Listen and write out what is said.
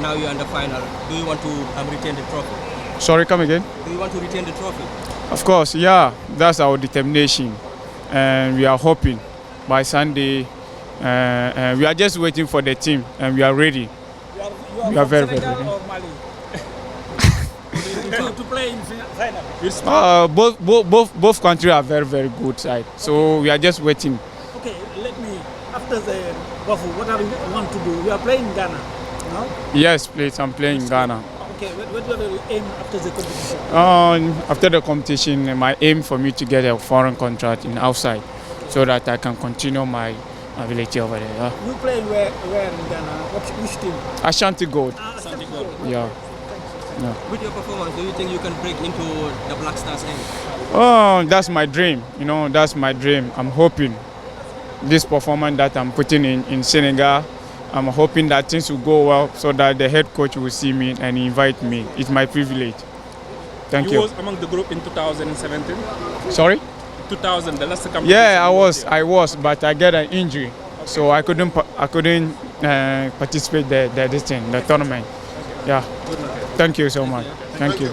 now you're in the final. Do you want to retain the trophy? Sorry, come again? Do you want to retain the trophy? Of course, yeah. That's our determination. And we are hoping by Sunday. We are just waiting for the team, and we are ready. You are very, very ready. Or Mali? to play in final. Both countries are very, very good side. So we are just waiting. Okay, let me. After the waffle, what do you want to do? You are playing in Ghana, no? Yes, please. I'm playing in Ghana. Okay, what do you aim after the competition? After the competition, my aim for me to get a foreign contract in outside, so that I can continue my ability over there. Yeah. You play where in Ghana? Which team? Ashanti Gold. Ashanti Gold. Yeah. Yeah. With your performance, do you think you can break into the Black Stars end? Oh, that's my dream. That's my dream. I'm hoping this performance that I'm putting in Senegal, I'm hoping that things will go well so that the head coach will see me and invite me. It's my privilege. Thank you. You was among the group in 2017? Sorry? 2000, the last competition. Yeah, I was, but I got an injury, so I couldn't participate the tournament. Yeah. Thank you so much. Thank you.